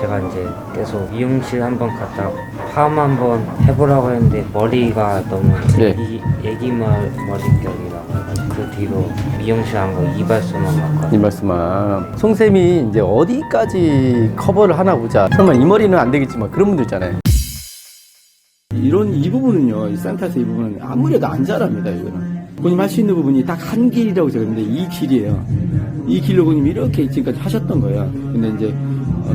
제가 이제 계속 미용실 한번 갔다 파마 한번 해보라고 했는데 머리가 너무 네. 애기말 머릿결이라고 해가지고 그 뒤로 미용실 안 가고 이발소만 갔거든요. 이 말씀만 송쌤이 이제 어디까지 커버를 하나 보자. 설마 이 머리는 안 되겠지만 그런 분들 있잖아요. 이 부분은요, 이 산타스 이 부분은 아무래도 안 자랍니다. 이거는 고님 할 수 있는 부분이 딱 한 길이라고 제가 했는데 이 길이에요. 이 길로 고님 이렇게 지금까지 하셨던 거예요. 근데 이제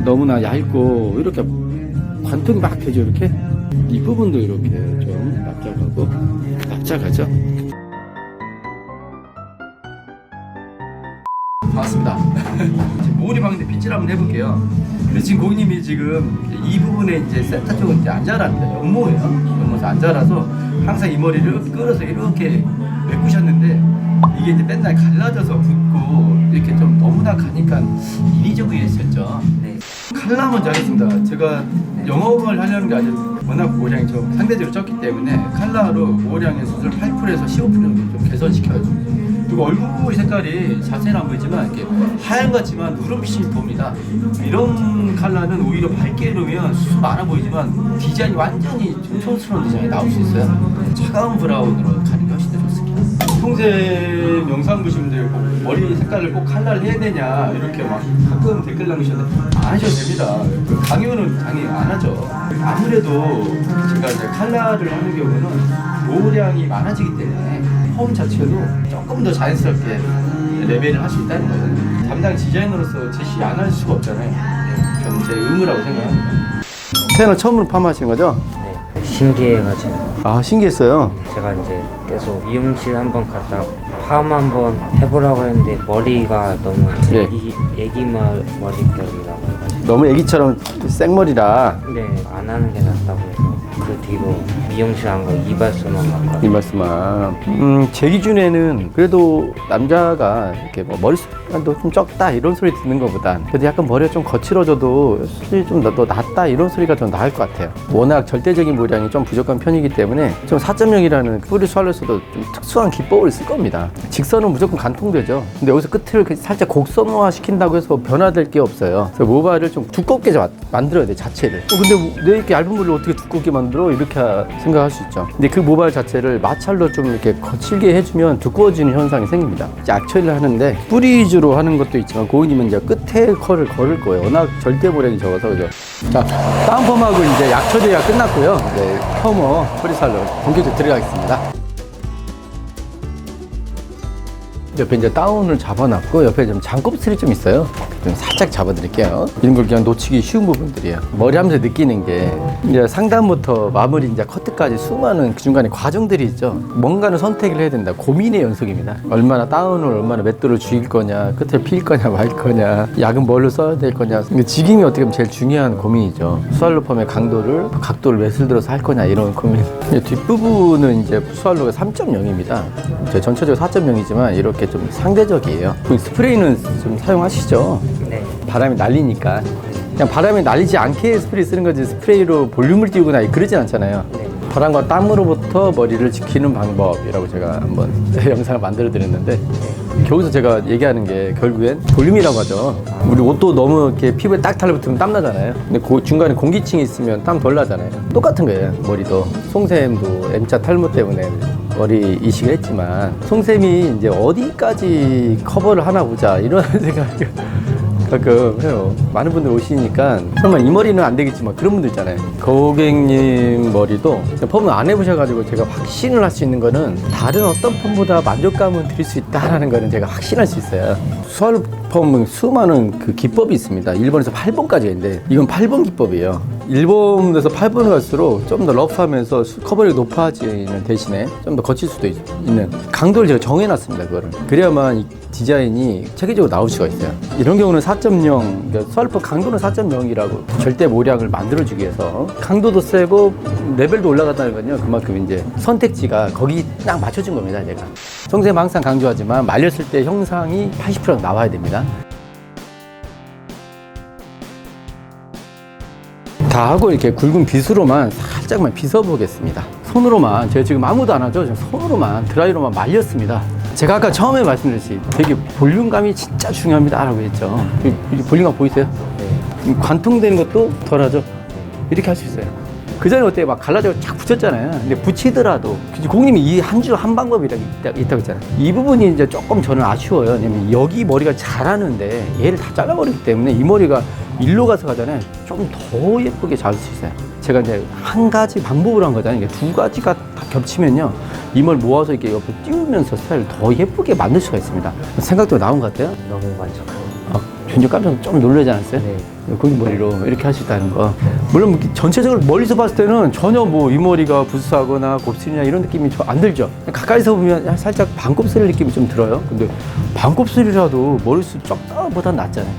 너무나 얇고 이렇게 관통이 막 펴져. 이렇게 이 부분도 이렇게 좀 납작하죠. 반갑습니다. 지금 모리 방인데 빗질 한번 해볼게요. 근데 지금 고객님이 지금 이 부분에 이제 센터 쪽은 이제 안 자랍니다. 연모예요. 연모에서 안 자라서 항상 이 머리를 끌어서 이렇게 메꾸셨는데 이게 이제 맨날 갈라져서 붓고 이렇게 좀 너무나 가니까 인위적으로 했었죠. 네. 칼라 먼저 하겠습니다. 제가 영업을 하려는 게 아니라 워낙 모량이 좀 상대적으로 적기 때문에 칼라로 모량의 수술 8%에서 15% 정도 좀 개선시켜요. 그리고 얼굴 색깔이 자세는 안 보이지만 이렇게 하얀 것 같지만 누름빛이 돕니다. 이런 컬러는 오히려 밝게 이루면 수수 많아 보이지만 디자인이 완전히 좀 촌스러운 디자인이 나올 수 있어요. 차가운 브라운으로 가는 게 훨씬 더 좋습니다. 평생 영상 보시면 돼요. 머리 색깔을 꼭 컬러를 해야 되냐 이렇게 막 가끔 댓글 남기셨는데 안 하셔도 됩니다. 그 강요는 당연히 안 하죠. 아무래도 제가 이제 컬러를 하는 경우는 모량이 많아지기 때문에 펌 자체도 조금 더 자연스럽게 레벨을 할 수 있다는 거예요. 담당 디자이너로서 제시 안 할 수가 없잖아요. 저는 제 의무라고 생각합니다. 태어나 처음으로 파마하신 거죠? 네. 신기해가지고 아, 신기했어요. 제가 이제 계속 미용실 한번 갔다 파마 한번 해보라고 했는데 머리가 너무 네. 애기말 머릿결이라고 해가지고 너무 애기처럼 생머리라 안 하는 게 낫다고 해서 그 뒤로 미용실 안 가고 이발소만 갔거든요. 이 말씀만. 제 기준에는 그래도 남자가 이렇게 뭐 머리숱도 좀 적다 이런 소리 듣는 것보단 그래도 약간 머리가 좀 거칠어져도 수준이 좀 더 낫다 이런 소리가 더 나을 것 같아요. 워낙 절대적인 모량이 좀 부족한 편이기 때문에 좀 4.0이라는 뿌리 수활로서도 좀 특수한 기법을 쓸 겁니다. 직선은 무조건 간통되죠. 근데 여기서 끝을 살짝 곡선화 시킨다고 해서 변화될 게 없어요. 그래서 모발을 좀 두껍게 만들어야 돼, 자체를. 근데 내 이렇게 얇은 머리를 어떻게 두껍게 만들어? 이렇게 생각할 수 있죠. 근데 그 모발 자체를 마찰로 좀 이렇게 거칠게 해주면 두꺼워지는 현상이 생깁니다. 약처리를 하는데 뿌리 위주로 하는 것도 있지만 고객님은 이제 끝에 컬을 걸을 거예요. 워낙 절대 모량이 적어서. 그죠? 자, 다운펌하고 이제 약처리가 끝났고요. 네, 펌어 뿌리살로 본격적으로 들어가겠습니다. 옆에 이제 다운을 잡아놨고 옆에 좀 장곱슬이 좀 있어요. 좀 살짝 잡아드릴게요. 이런 걸 그냥 놓치기 쉬운 부분들이에요. 머리 하면서 느끼는 게 이제 상단부터 마무리 이제 커트까지 수많은 그 중간에 과정들이 있죠. 뭔가는 선택을 해야 된다. 고민의 연속입니다. 얼마나 다운을 얼마나 맷돌을 죽일 거냐, 끝을 필 거냐 말 거냐, 약은 뭘로 써야 될 거냐. 근데 지금이 어떻게 보면 제일 중요한 고민이죠. 수활로 펌의 강도를 각도를 몇을 들어서 할 거냐 이런 고민. 뒷부분은 이제 수활로가 3.0입니다. 전체적으로 4.0이지만 이렇게 좀 상대적이에요. 스프레이는 좀 사용하시죠? 네. 바람이 날리니까. 그냥 바람이 날리지 않게 스프레이 쓰는 거지 스프레이로 볼륨을 띄우거나 그러진 않잖아요. 네. 바람과 땀으로부터 머리를 지키는 방법이라고 제가 한번 영상을 만들어 드렸는데 거기서 제가 얘기하는 게 결국엔 볼륨이라고 하죠. 우리 옷도 너무 이렇게 피부에 딱 달라붙으면 땀 나잖아요. 근데 그 중간에 공기층이 있으면 땀 덜 나잖아요. 똑같은 거예요. 머리도. 송쌤도 M자 탈모 때문에 머리 이식을 했지만 송쌤이 이제 어디까지 커버를 하나 보자 이런 생각이 가끔 해요. 많은 분들 오시니까 설마 이 머리는 안 되겠지만 그런 분들 있잖아요. 고객님 머리도 펌을 안 해보셔가지고 제가 확신을 할 수 있는 거는 다른 어떤 펌보다 만족감을 드릴 수 있다는 거는 제가 확신할 수 있어요. 수활 펌은 수많은 그 기법이 있습니다. 1번에서 8번까지 있는데 이건 8번 기법이에요. 1번에서 8번을 갈수록 좀 더 러프하면서 커버력이 높아지는 대신에 좀 더 거칠 수도 있는 강도를 제가 정해놨습니다. 그거를. 그래야만 이 디자인이 체계적으로 나올 수가 있어요. 이런 경우는 4.0, 그러니까 수활법 강도는 4.0이라고 절대 모량을 만들어주기 위해서 강도도 세고 레벨도 올라갔다는 건요. 그만큼 이제 선택지가 거기 딱 맞춰진 겁니다. 제가. 송쌤 항상 강조하지만 말렸을 때 형상이 80% 나와야 됩니다. 다 하고 이렇게 굵은 빗으로만 살짝만 빗어보겠습니다. 손으로만, 제가 지금 아무도 안 하죠. 손으로만 드라이로만 말렸습니다. 제가 아까 처음에 말씀드렸듯이 되게 볼륨감이 진짜 중요합니다 라고 했죠. 이 볼륨감 보이세요? 네. 관통되는 것도 덜하죠. 이렇게 할 수 있어요. 그 전에 어때요? 막 갈라져서 착 붙였잖아요. 근데 붙이더라도 고객님이 이 한 줄 한 방법이라고 있다고 했잖아요. 이 부분이 이제 조금 저는 아쉬워요. 왜냐면 여기 머리가 자라는데 얘를 다 잘라버리기 때문에 이 머리가 일로 가서 가잖아요. 좀 더 예쁘게 자를 수 있어요. 제가 이제 한 가지 방법으로 한 거잖아요. 이게 두 가지가 다 겹치면요. 이걸 모아서 이렇게 옆으로 띄우면서 스타일을 더 예쁘게 만들 수가 있습니다. 생각도 나온 것 같아요. 너무 만족합니다. 굉장히 깜짝 좀 놀라지 않았어요? 네. 거기 머리로 이렇게 할 수 있다는 거. 물론 이렇게 전체적으로 멀리서 봤을 때는 전혀 뭐 이 머리가 부스하거나 곱슬이나 이런 느낌이 안 들죠. 가까이서 보면 살짝 반곱슬 느낌이 좀 들어요. 근데 반곱슬이라도 머리숱 적다보다 낫잖아요.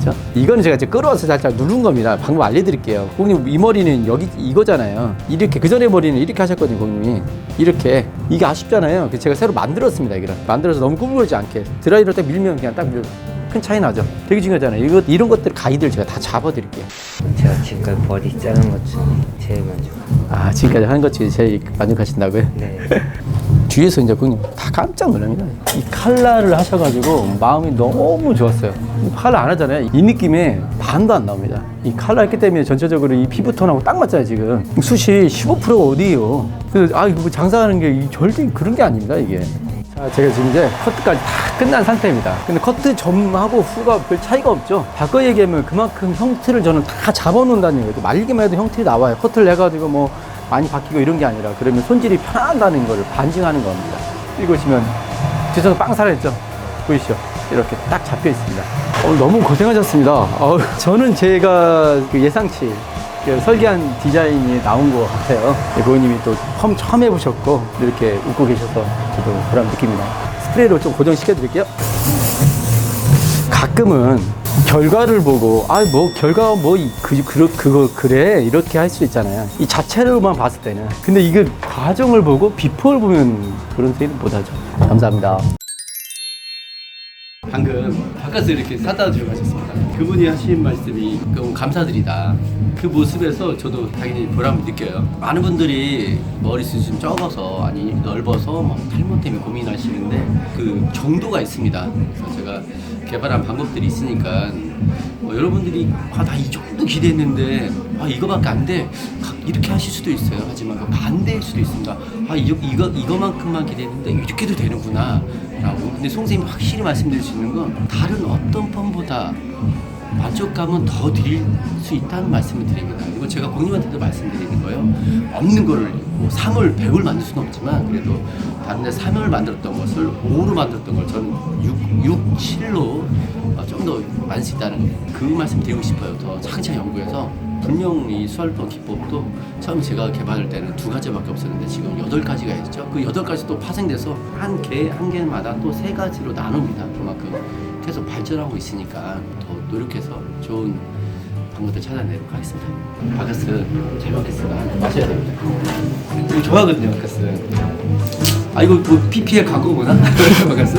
그렇죠? 이거는 제가 이제 끌어와서 살짝 누른 겁니다. 방법 알려드릴게요. 고객님 이 머리는 여기 이거잖아요. 이렇게 그 전에 머리는 이렇게 하셨거든요, 고객님이. 이렇게 이게 아쉽잖아요. 그래서 제가 새로 만들었습니다. 이거를 만들어서 너무 구부러지지 않게 드라이로 딱 밀면 그냥 딱 큰 차이 나죠. 되게 중요하잖아요. 이런 것들 가이드를 제가 다 잡아드릴게요. 제가 지금까지 머리 자른 것 중에 제일 만족합니다. 아 지금까지 한 것 중에 제일 만족하신다고요? 네. 뒤에서 이제 고객님 다 깜짝 놀랍니다. 이 칼라를 하셔가지고 마음이 너무 좋았어요. 칼라 안 하잖아요. 이 느낌에 반도 안 나옵니다. 이 칼라 했기 때문에 전체적으로 이 피부톤하고 딱 맞잖아요. 지금 숱이 15%가 어디예요? 그래서 이거 뭐 장사하는 게 절대 그런 게 아닙니다. 이게. 자, 제가 지금 이제 커트까지 다 끝난 상태입니다. 근데 커트 전하고 후가 별 차이가 없죠. 바꿔 얘기하면 그만큼 형태를 저는 다 잡아놓는다는 거예요. 말리기만 해도 형태가 나와요. 커트를 해가지고 뭐 많이 바뀌고 이런 게 아니라 그러면 손질이 편하다는 거를 반증하는 겁니다. 읽으시면 뒤에서 빵 살아있죠? 보이시죠? 이렇게 딱 잡혀 있습니다. 너무 고생하셨습니다. 저는 제가 그 예상치 설계한 디자인이 나온 것 같아요. 고객님이 또 처음 해보셨고 이렇게 웃고 계셔서 저도 보람 느낍니다. 스프레이로 좀 고정시켜 드릴게요. 가끔은 결과를 보고 뭐 결과가 그거 그래 이렇게 할 수 있잖아요. 이 자체로만 봤을 때는. 근데 이거 과정을 보고 비포를 보면 그런 생각은 못하죠. 감사합니다. 방금 바깥에서 이렇게 사다 주고 가셨습니다. 그분이 하신 말씀이 너무 감사드리다. 그 모습에서 저도 당연히 보람을 느껴요. 많은 분들이 머리숱이 좀 적어서 아니 넓어서 뭐 탈모 때문에 고민하시는데 그 정도가 있습니다. 그래서 제가 개발한 방법들이 있으니까 여러분들이 나 이 정도 기대했는데 이거밖에 안 돼. 이렇게 하실 수도 있어요. 하지만 반대일 수도 있습니다. 이거만큼만 기대했는데 이렇게도 되는구나 라고. 근데 송선생님이 확실히 말씀드릴 수 있는 건 다른 어떤 펌보다 만족감은 더 드릴 수 있다는 말씀을 드립니다. 이거 제가 고객님한테도 말씀드리는 거예요. 없는 거를 3을 100을 만들 수는 없지만 그래도 다른 데 3을 만들었던 것을 5로 만들었던 걸 저는 6, 7로 좀 더 만들 수 있다는 그 말씀 드리고 싶어요. 더 차근차근 연구해서 분명 이 수활법 기법도 처음 제가 개발할 때는 2가지밖에 없었는데 지금 8가지가 있죠. 그 8가지 또 파생돼서 한 개마다 또 3가지로 나눕니다. 그만큼 계속 발전하고 있으니까 더 노력해서 좋은 방법들 찾아내도록 하겠습니다. 바카스 잘 먹겠습니다. 마셔야 됩니다. 이거 좋아하거든요, 바카스. 이거 뭐 PPL 광고구나? 바카스.